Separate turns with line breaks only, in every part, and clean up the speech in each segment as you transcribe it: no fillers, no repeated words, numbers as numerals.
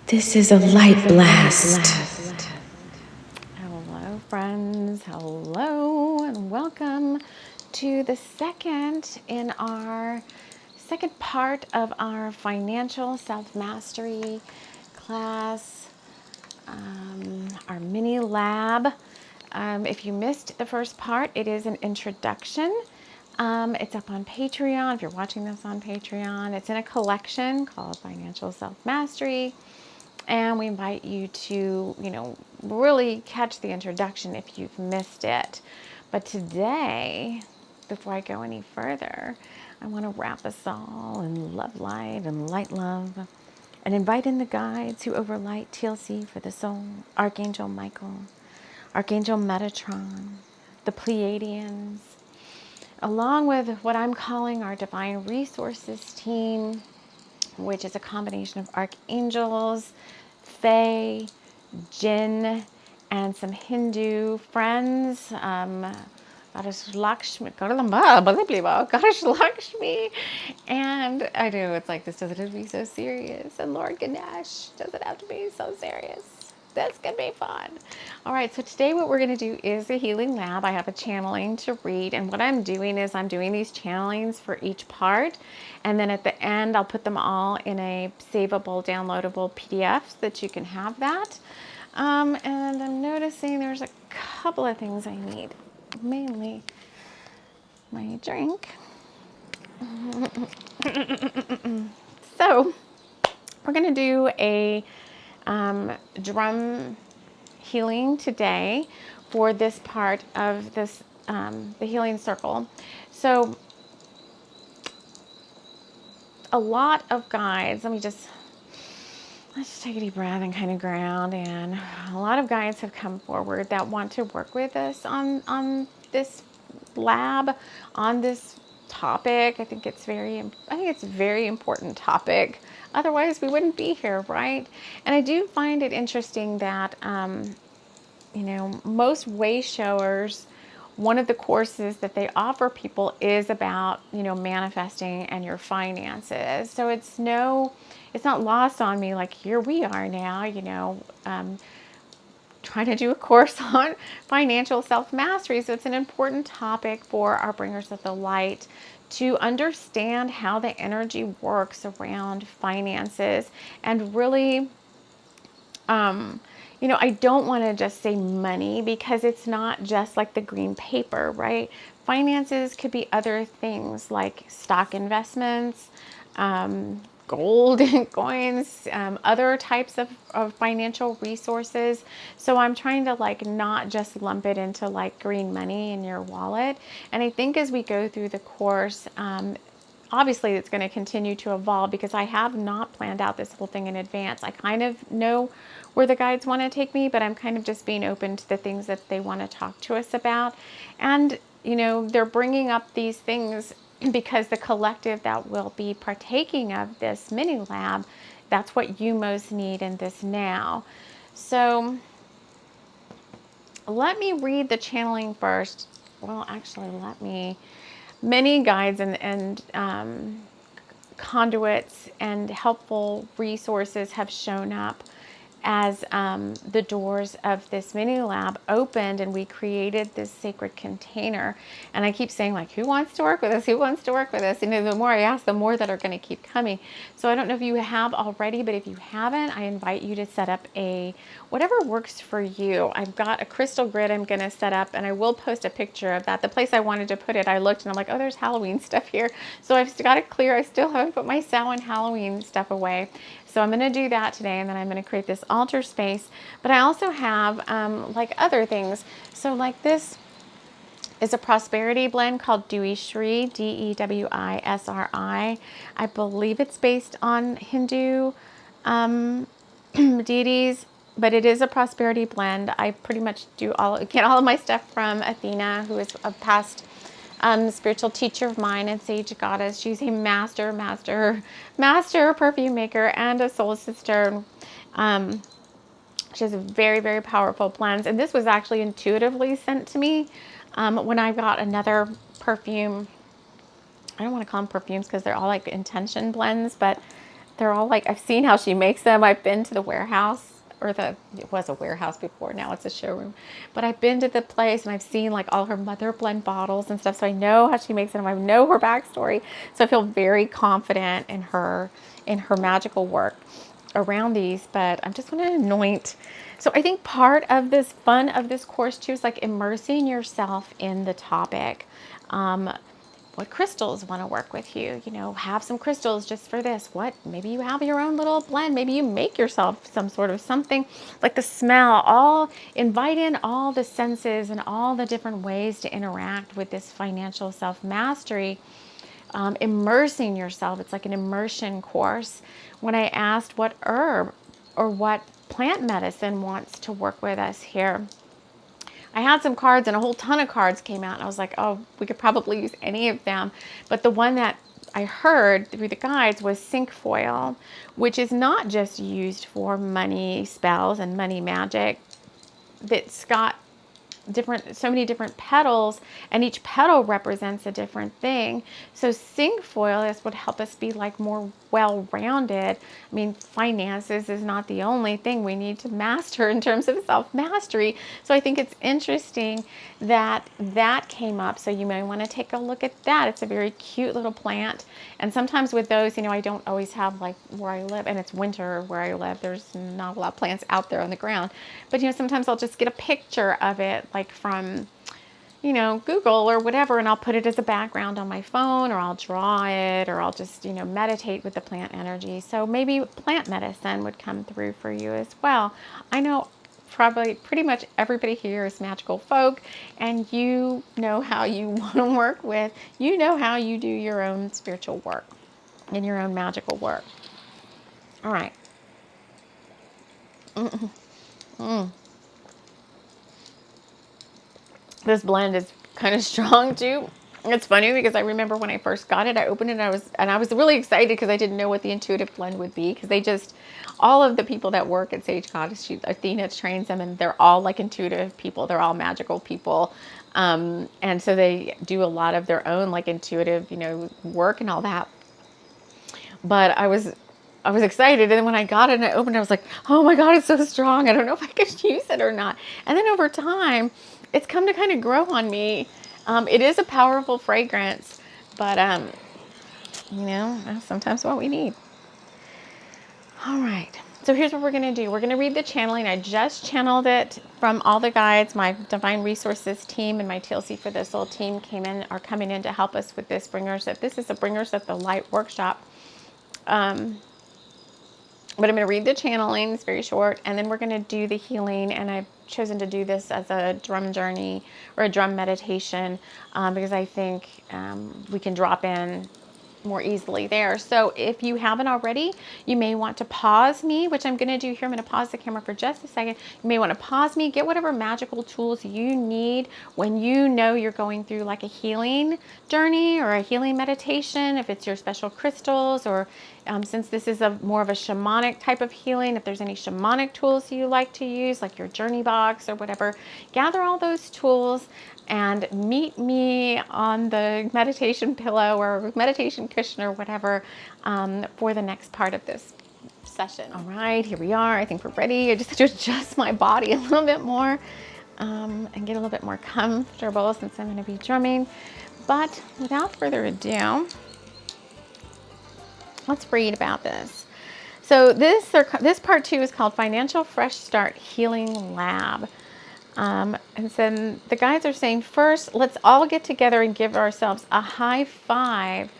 This is a light blast.
Hello, friends. Hello, and welcome to the second part of our financial self-mastery class, our mini lab. If you missed the first part, it is an introduction. It's up on Patreon. If you're watching this on Patreon, it's in a collection called Financial Self-Mastery. And we invite you to, really catch the introduction if you've missed it. But today, before I go any further, I want to wrap us all in love light and light love and invite in the guides who overlight TLC for the soul, Archangel Michael, Archangel Metatron, the Pleiadians, along with what I'm calling our Divine Resources team, which is a combination of archangels, fae, jinn, and some Hindu friends. Goddess Lakshmi, Goddess Lakshmi, and I know it's like, this doesn't have to be so serious, and Lord Ganesh doesn't have to be so serious. This can be fun. All right, so today what we're going to do is a healing lab. I have a channeling to read, and what I'm doing is I'm doing these channelings for each part, and then at the end I'll put them all in a savable, downloadable PDF so that you can have that. And I'm noticing there's a couple of things I need, mainly my drink. So we're going to do a drum healing today for this part of this, the healing circle. So a lot of guides, let's just take a deep breath and kind of ground. And a lot of guides have come forward that want to work with us on this lab, on this topic. I think it's a very important topic. Otherwise, we wouldn't be here, right? And I do find it interesting that, most way showers, one of the courses that they offer people is about, manifesting and your finances. So it's not lost on me. Like, here we are now, trying to do a course on financial self-mastery. So it's an important topic for our bringers of the light to understand how the energy works around finances. And really, I don't want to just say money, because it's not just like the green paper, right? Finances could be other things like stock investments, gold and coins, other types of financial resources. So I'm trying to not just lump it into like green money in your wallet. And I think as we go through the course, obviously it's going to continue to evolve, because I have not planned out this whole thing in advance. I kind of know where the guides want to take me, but I'm kind of just being open to the things that they want to talk to us about. And, they're bringing up these things because the collective that will be partaking of this mini lab, that's what you most need in this now. So let me read the channeling first. Well, actually, many guides and conduits and helpful resources have shown up as the doors of this mini lab opened, and we created this sacred container. And I keep saying, like, who wants to work with us? Who wants to work with us? And the more I ask, the more that are going to keep coming. So I don't know if you have already, but if you haven't, I invite you to set up whatever works for you. I've got a crystal grid I'm going to set up, and I will post a picture of that. The place I wanted to put it, I looked and I'm like, oh, there's Halloween stuff here. So I've got it clear. I still haven't put my Samhain Halloween stuff away. So I'm going to do that today, and then I'm going to create this altar space. But I also have other things. So like this is a prosperity blend called Dewi Shri, Dewisri. I believe it's based on Hindu deities, but it is a prosperity blend. I pretty much get all of my stuff from Athena, who is a past spiritual teacher of mine and sage goddess. She's a master perfume maker and a soul sister. She has a very, very powerful blends. And this was actually intuitively sent to me when I got another perfume. I don't want to call them perfumes because they're all like intention blends, but They're all like, I've seen how she makes them. I've been to the warehouse, or it was a warehouse before, now it's a showroom. But I've been to the place and I've seen like all her mother blend bottles and stuff. So I know how she makes them. I know her backstory. So I feel very confident in her magical work around these. But I'm just going to anoint. So I think part of this fun of this course too is like immersing yourself in the topic. What crystals want to work with you, have some crystals just for this. Maybe you have your own little blend. Maybe you make yourself some sort of something, like the smell. Invite in all the senses and all the different ways to interact with this financial self-mastery. Immersing yourself. It's like an immersion course. When I asked what herb or what plant medicine wants to work with us here, I had some cards and a whole ton of cards came out, and I was like, oh, we could probably use any of them. But the one that I heard through the guides was cinquefoil, which is not just used for money spells and money magic. It's got so many different petals, and each petal represents a different thing. So cinquefoil is what help us be like more well-rounded. I mean, finances is not the only thing we need to master in terms of self-mastery. So I think it's interesting that that came up. So you may want to take a look at that. It's a very cute little plant. And sometimes with those, I don't always have, like where I live, and it's winter where I live, there's not a lot of plants out there on the ground. But sometimes I'll just get a picture of it, like from Google or whatever, and I'll put it as a background on my phone, or I'll draw it, or I'll just meditate with the plant energy. So maybe plant medicine would come through for you as well. I know probably pretty much everybody here is magical folk, and you know how you want to work with, how you do your own spiritual work and your own magical work. All right. This blend is kind of strong too. It's funny because I remember when I first got it, I opened it and I was really excited because I didn't know what the intuitive blend would be, because all of the people that work at Sage Goddess, Athena trains them, and they're all like intuitive people. They're all magical people. And so they do a lot of their own like intuitive, work and all that. But I was excited, and then when I got it and I opened it, I was like, oh my God, it's so strong. I don't know if I could use it or not. And then over time, it's come to kind of grow on me. It is a powerful fragrance, but that's sometimes what we need. All right. So here's what we're going to do. We're going to read the channeling. I just channeled it from all the guides. My Divine Resources team and my TLC for this little team are coming in to help us with this. This is a Bringers of the Light workshop. But I'm going to read the channeling. It's very short. And then we're going to do the healing. And I've chosen to do this as a drum journey or a drum meditation because I think we can drop in more easily there. So if you haven't already, you may want to pause me, which I'm going to do here. I'm going to pause the camera for just a second. You may want to pause me, get whatever magical tools you need when you're going through like a healing journey or a healing meditation, if it's your special crystals, or since this is more of a shamanic type of healing, if there's any shamanic tools you like to use, like your journey box or whatever, gather all those tools and meet me on the meditation pillow or meditation cushion or whatever for the next part of this session. All right, here we are. I think we're ready. I just have to adjust my body a little bit more and get a little bit more comfortable since I'm going to be drumming. But without further ado, let's read about this. So this part 2 is called Financial Fresh Start Healing Lab. And then the guides are saying, first, let's all get together and give ourselves a high five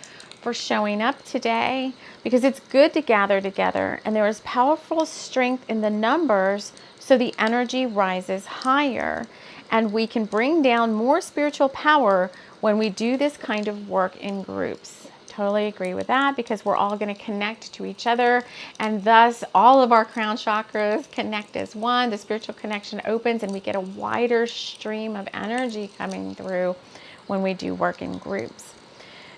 for showing up today, because it's good to gather together, and there is powerful strength in the numbers, so the energy rises higher, and we can bring down more spiritual power when we do this kind of work in groups. Totally agree with that, because we're all going to connect to each other, and thus all of our crown chakras connect as one. The spiritual connection opens, and we get a wider stream of energy coming through when we do work in groups.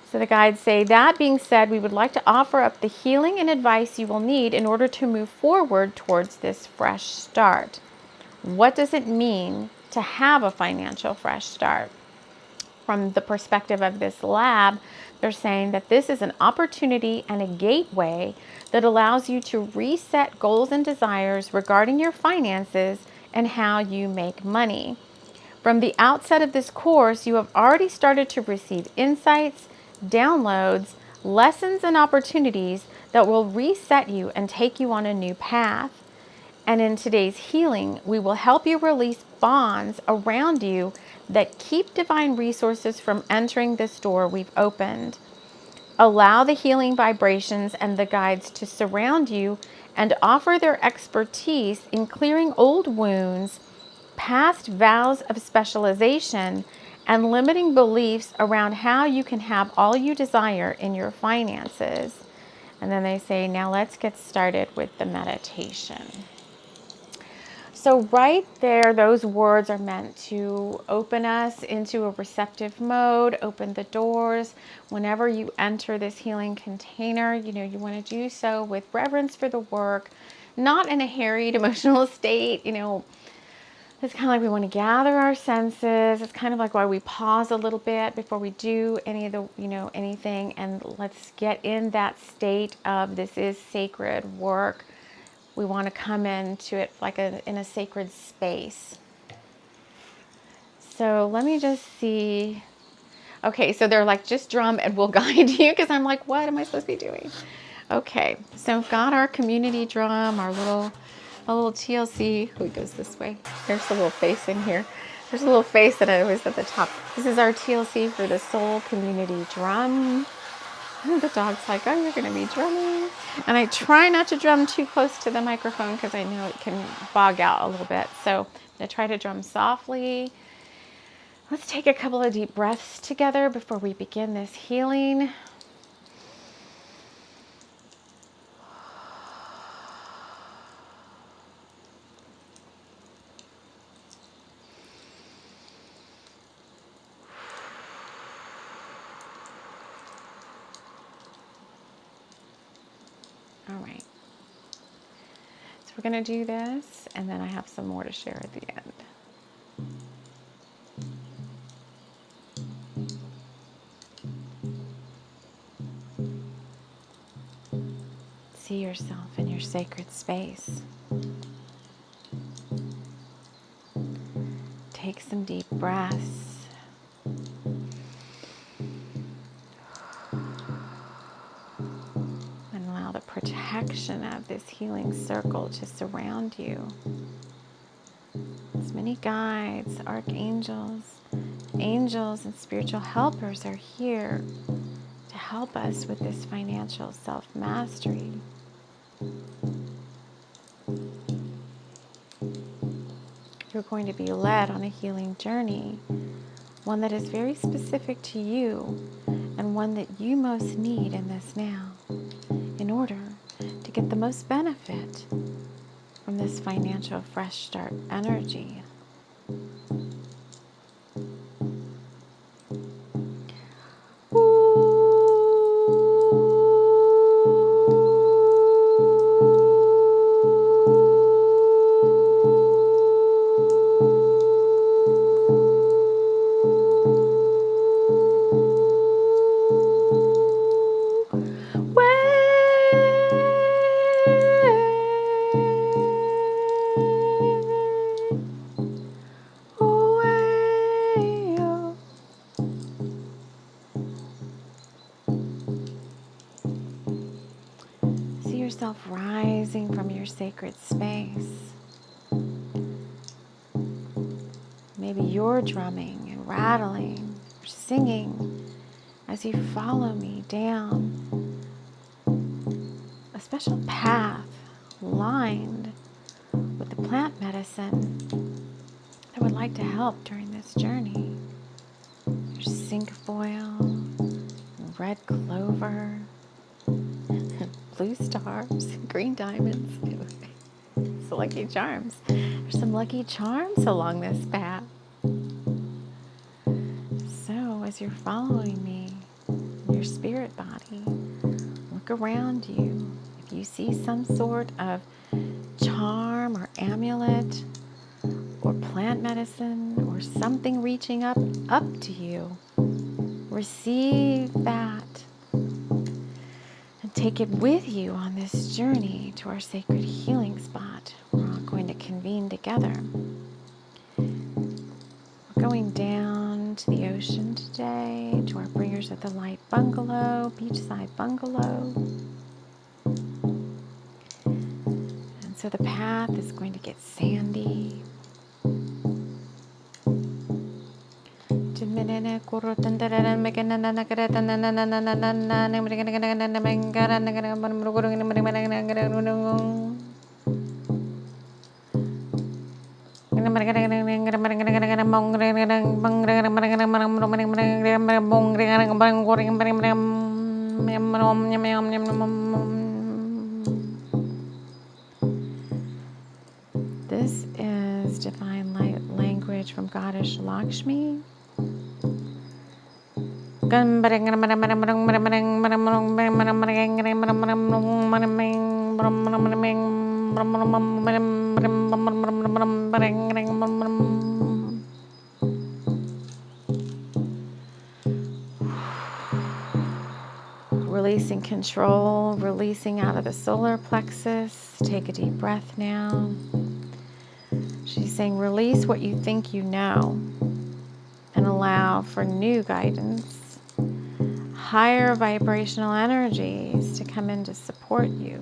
So the guides say, that being said, we would like to offer up the healing and advice you will need in order to move forward towards this fresh start. What does it mean to have a financial fresh start? From the perspective of this lab, They're saying that this is an opportunity and a gateway that allows you to reset goals and desires regarding your finances and how you make money. From the outset of this course, you have already started to receive insights, downloads, lessons, and opportunities that will reset you and take you on a new path. And in today's healing, we will help you release bonds around you that keep divine resources from entering this door we've opened. Allow the healing vibrations and the guides to surround you and offer their expertise in clearing old wounds, past vows of specialization, and limiting beliefs around how you can have all you desire in your finances. And then they say, now let's get started with the meditation. So right there, those words are meant to open us into a receptive mode, open the doors. Whenever you enter this healing container, you want to do so with reverence for the work, not in a harried emotional state. It's kind of like we want to gather our senses. It's kind of like why we pause a little bit before we do any of the, anything. And let's get in that state of this is sacred work. We want to come into it like in a sacred space. So let me just see. Okay, so they're like, just drum and we'll guide you, because I'm like, what am I supposed to be doing? Okay, so we've got our community drum, our little TLC. Oh, it goes this way. There's a little face in here. There's a little face that I always at the top. This is our TLC for the Soul Community Drum. And the dog's like, oh, you're going to be drumming. And I try not to drum too close to the microphone because I know it can bog out a little bit. So I'm going to try to drum softly. Let's take a couple of deep breaths together before we begin this healing. All right. So we're going to do this, and then I have some more to share at the end. See yourself in your sacred space. Take some deep breaths. And allow the protection of this healing circle to surround you. As many guides, archangels, angels, and spiritual helpers are here to help us with this financial self-mastery. You're going to be led on a healing journey, one that is very specific to you and one that you most need in this now, in order to get the most benefit from this financial fresh start energy. Yourself rising from your sacred space. Maybe you're drumming and rattling or singing as you follow me down a special path lined with the plant medicine that would like to help during this journey. There's cinquefoil, red clover, blue stars, green diamonds. It's lucky charms. There's some lucky charms along this path. So as you're following me in your spirit body, look around you. If you see some sort of charm or amulet or plant medicine or something reaching up to you, receive that and take it with you on this journey to our sacred healing spot. We're all going to convene together. We're going down to the ocean today, to our Bringers of the Light bungalow, beachside bungalow. And so the path is going to get sandy. This is divine light language from Goddess Lakshmi. Releasing control, releasing out of the solar plexus. Take a deep breath now. She's saying release what you think you know and allow for new guidance, higher vibrational energies to come in to support you.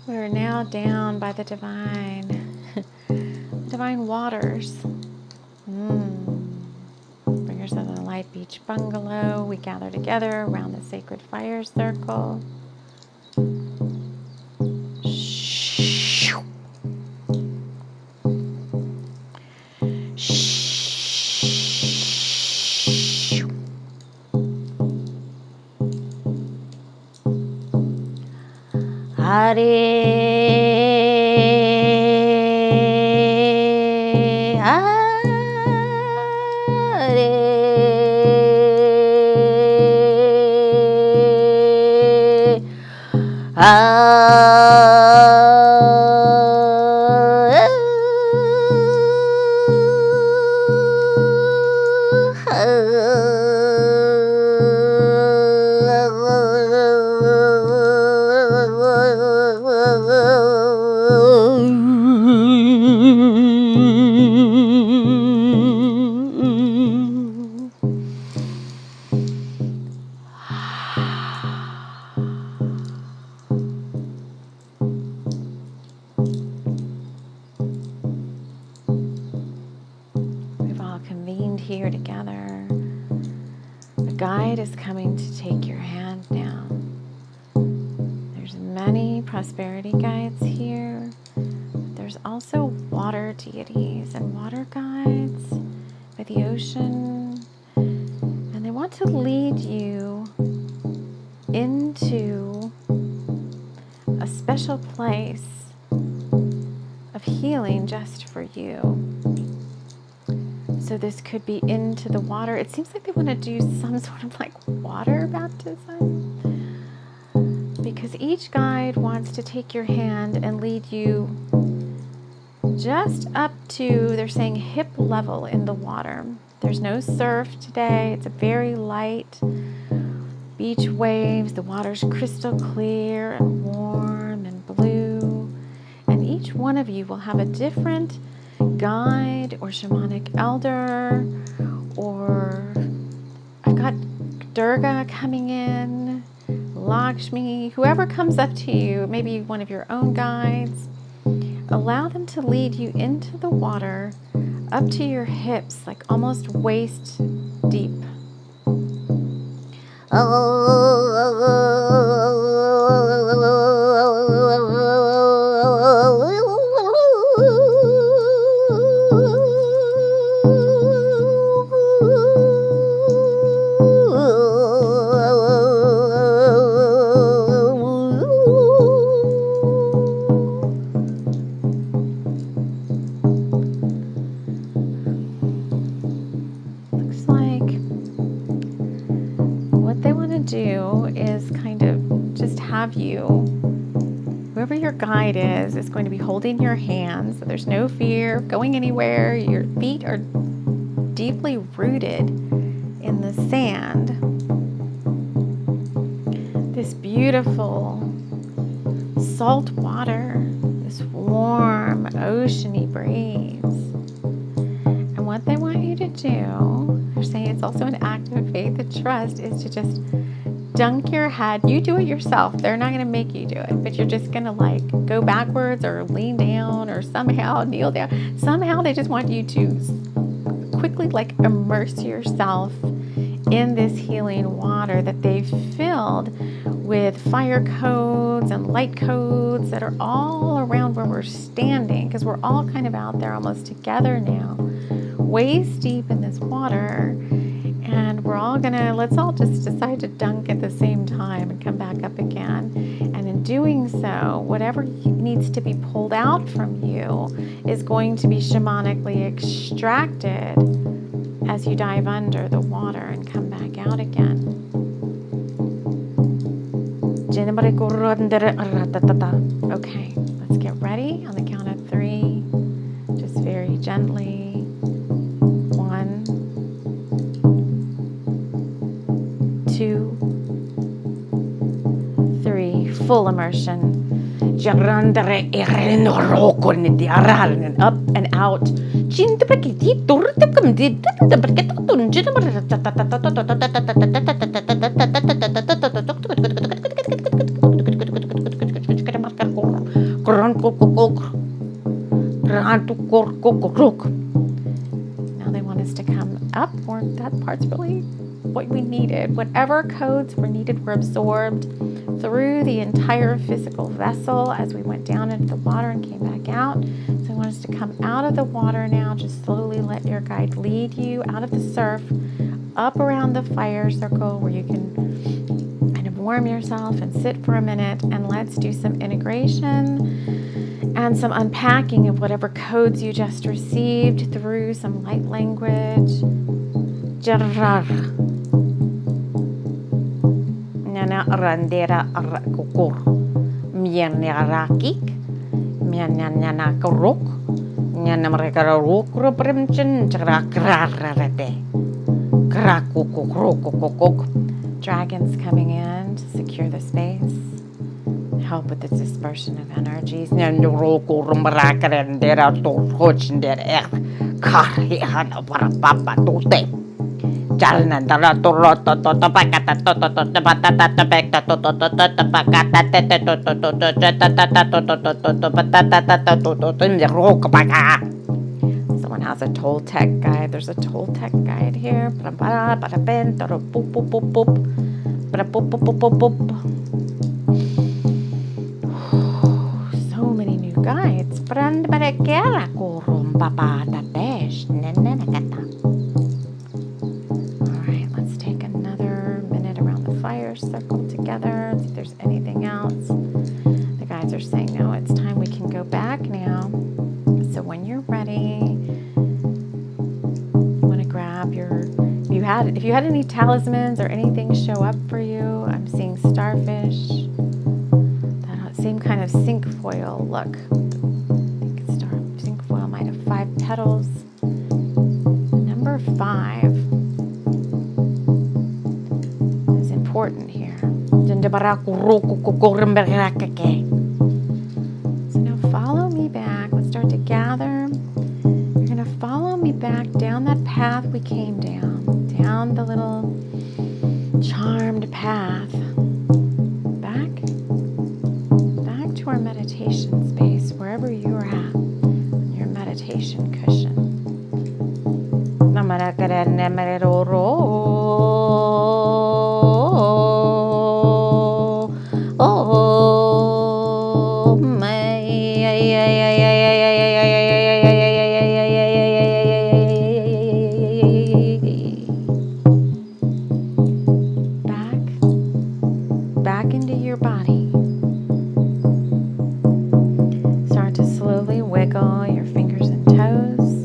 We're now down by the divine waters. Bringers of the Light Beach Bungalow. We gather together around the sacred fire circle. Here together. The guide is coming to take your hand now. There's many prosperity guides here. There's also water deities and water guides by the ocean, and they want to lead you into a special place of healing just for you. So this could be into the water. It seems like they want to do some sort of like water baptism, because each guide wants to take your hand and lead you just up to, they're saying, hip level in the water. There's no surf today. It's a very light beach waves. The water's crystal clear and warm and blue. And each one of you will have a different guide or shamanic elder, or I've got Durga coming in, Lakshmi, whoever comes up to you, maybe one of your own guides. Allow them to lead you into the water up to your hips, like almost waist deep. whoever your guide is going to be holding your hands. So there's no fear of going anywhere. Your feet are deeply rooted in the sand. This beautiful salt water, this warm oceany breeze. And what they want you to do, they're saying it's also an act of faith and trust, is to just dunk your head. You do it yourself. They're not going to make you do it, but you're just going to like go backwards or lean down or somehow kneel down. Somehow they just want you to quickly like immerse yourself in this healing water that they've filled with fire codes and light codes that are all around where we're standing, because we're all kind of out there almost together now, waist deep in this water. And we're all gonna, let's all just decide to dunk at the same time and come back up again. And in doing so, whatever needs to be pulled out from you is going to be shamanically extracted as you dive under the water and come back out again. Okay, let's get ready on the count of 3. Just very gently. 1, 2, 3. Full immersion. Up and out. Now they want us to come up, or that part's really what we needed. Whatever codes were needed were absorbed through the entire physical vessel as we went down into the water and came back out. So I want us to come out of the water now. Just slowly let your guide lead you out of the surf, up around the fire circle where you can kind of warm yourself and sit for a minute. And let's do some integration and some unpacking of whatever codes you just received through some light language. Nana randera arakukur mianarakik mianana karuk nyana mereka rukro premchen krakrarade krakukukukukuk. Dragons coming in to secure the space, help with the dispersion of energies. Nyanrukur mrakarandera to hochendera karihana para papa tote. Jalan antara turut toto pakata toto patata pekta toto pakata toto patata. Someone has a Toltec guide. There's a Toltec guide here. So many new guides. Let's take another minute around the fire circle together, see if there's anything else. The guides are saying, no, it's time we can go back now. So when you're ready, you want to grab your, if you had any talismans or anything show up for you. I'm seeing starfish, that same kind of cinquefoil look. I think cinquefoil might have 5 petals. Number 5 is important here. So now follow me back. Let's start to gather. You're going to follow me back down that path we came down the little charmed path. Back to our meditation space, wherever you are at, on your meditation cushion. Back into your body. Start to slowly wiggle your fingers and toes.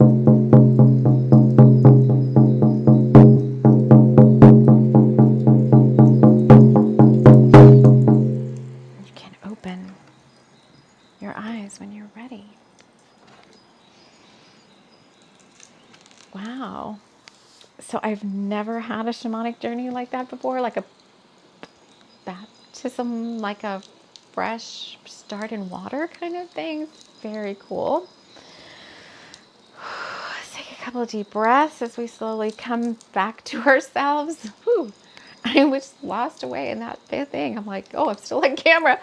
You can open I've never had a shamanic journey like that before, like a baptism, like a fresh start in water kind of thing. Very cool. Let's take a couple of deep breaths as we slowly come back to ourselves. Whew. I was lost away in that thing. I'm like, oh, I'm still on camera.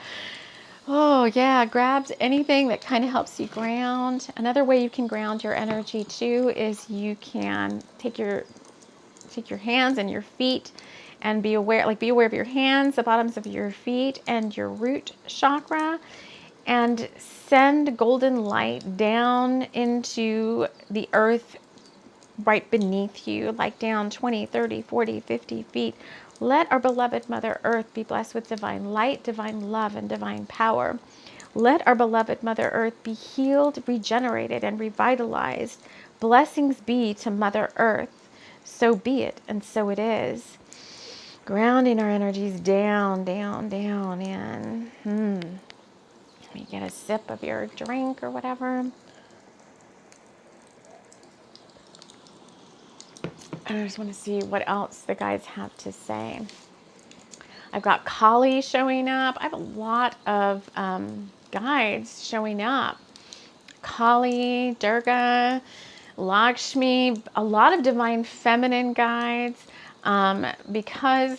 Oh yeah, grab anything that kind of helps you ground. Another way you can ground your energy too is you can take your hands and your feet and be aware of your hands, the bottoms of your feet, and your root chakra, and send golden light down into the earth right beneath you, like down 20, 30, 40, 50 feet. Let our beloved Mother Earth be blessed with divine light, divine love, and divine power. Let our beloved Mother Earth be healed, regenerated, and revitalized. Blessings be to Mother Earth. So be it, and so it is. Grounding our energies down, down, down in. You get a sip of your drink or whatever. And I just want to see what else the guides have to say. I've got Kali showing up. I have a lot of guides showing up. Kali, Durga, Lakshmi, a lot of divine feminine guides, because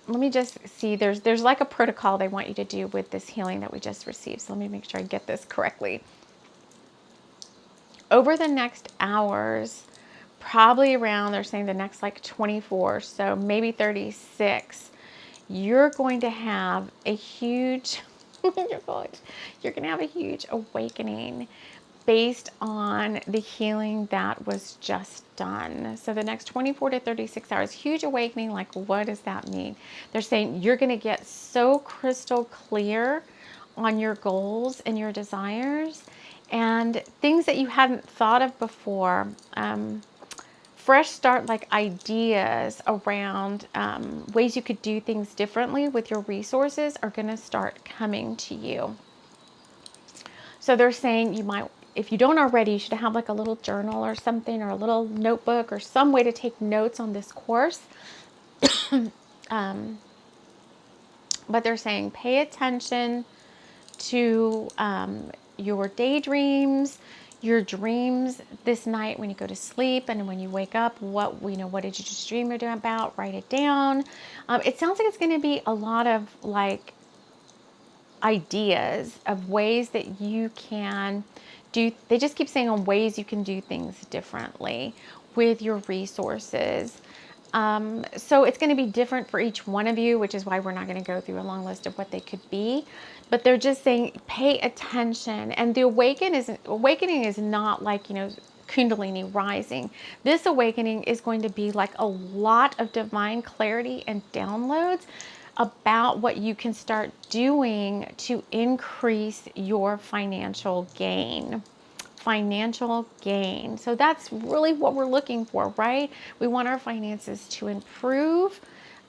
let me just see, there's like a protocol they want you to do with this healing that we just received. So let me make sure I get this correctly. Over the next hours, probably around, they're saying the next like 24, so maybe 36, you're going to have a huge, you're going to have a huge awakening based on the healing that was just done. So the next 24 to 36 hours, huge awakening, like what does that mean? They're saying you're going to get so crystal clear on your goals and your desires and things that you hadn't thought of before. Fresh start, like ideas around ways you could do things differently with your resources are going to start coming to you. So they're saying you might, if you don't already, you should have like a little journal or something, or a little notebook or some way to take notes on this course. But they're saying pay attention to your daydreams, your dreams this night when you go to sleep, and when you wake up, what did you just dream about? Write it down. It sounds like it's going to be a lot of like ideas of ways that you can do. They just keep saying on ways you can do things differently with your resources. So it's going to be different for each one of you, which is why we're not going to go through a long list of what they could be. But they're just saying pay attention. And the awakening is not like, Kundalini rising. This awakening is going to be like a lot of divine clarity and downloads about what you can start doing to increase your financial gain. So that's really what we're looking for, right? We want our finances to improve.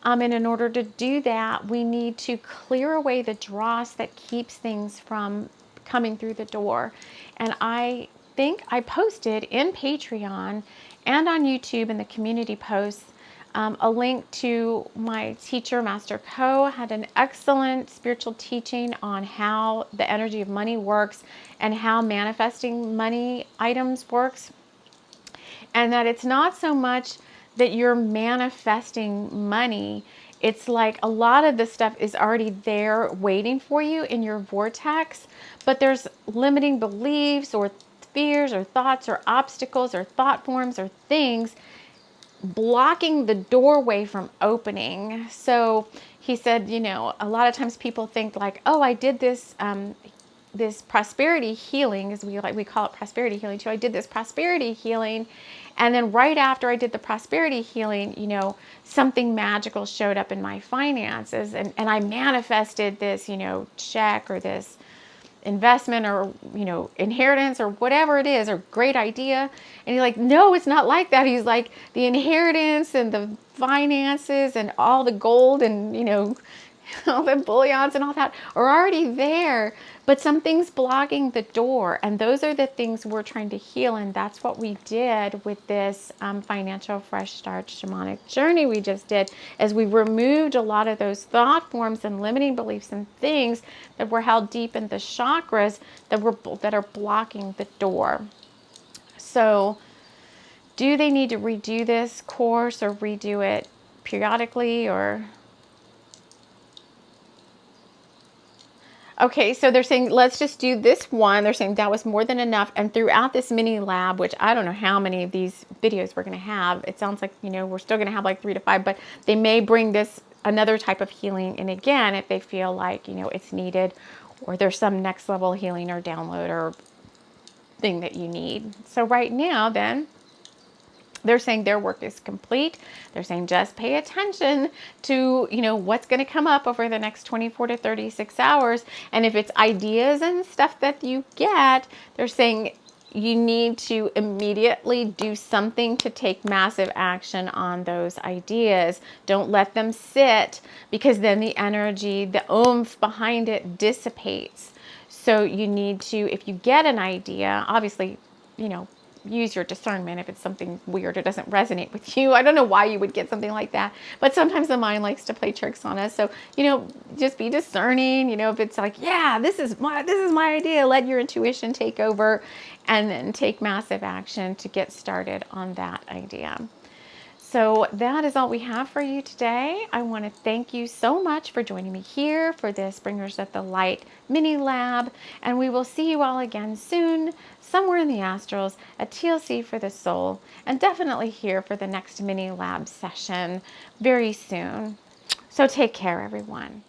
And in order to do that, we need to clear away the dross that keeps things from coming through the door. And I think I posted in Patreon and on YouTube in the community posts a link to my teacher, Master Ko, had an excellent spiritual teaching on how the energy of money works and how manifesting money items works. And that it's not so much that you're manifesting money. It's like a lot of this stuff is already there waiting for you in your vortex, but there's limiting beliefs or fears or thoughts or obstacles or thought forms or things blocking the doorway from opening. So he said, a lot of times people think like, oh, I did this this prosperity healing, as we call it prosperity healing too. I did this prosperity healing, and then right after I did the prosperity healing, something magical showed up in my finances, and I manifested this, check or this investment or inheritance or whatever it is, or great idea. And he's like, no, it's not like that. He's like, the inheritance and the finances and all the gold and all the bullions and all that are already there, but something's blocking the door. And those are the things we're trying to heal. And that's what we did with this financial fresh start shamanic journey we just did, as we removed a lot of those thought forms and limiting beliefs and things that were held deep in the chakras that are blocking the door. So do they need to redo this course or redo it periodically, or? Okay, so they're saying, let's just do this one. They're saying that was more than enough. And throughout this mini lab, which I don't know how many of these videos we're going to have, it sounds like, we're still going to have like 3 to 5, but they may bring this another type of healing in again if they feel like, it's needed, or there's some next level healing or download or thing that you need. So right now, then, they're saying their work is complete. They're saying just pay attention to, what's going to come up over the next 24 to 36 hours. And if it's ideas and stuff that you get, they're saying you need to immediately do something to take massive action on those ideas. Don't let them sit, because then the energy, the oomph behind it dissipates. So you need to, if you get an idea, obviously, use your discernment if it's something weird or doesn't resonate with you. I don't know why you would get something like that, but sometimes the mind likes to play tricks on us. So, just be discerning, if it's like, yeah, this is my idea, let your intuition take over, and then take massive action to get started on that idea. So that is all we have for you today. I want to thank you so much for joining me here for this Bringers of the Light mini lab. And we will see you all again soon, somewhere in the astrals at TLC for the Soul. And definitely here for the next mini lab session very soon. So take care, everyone.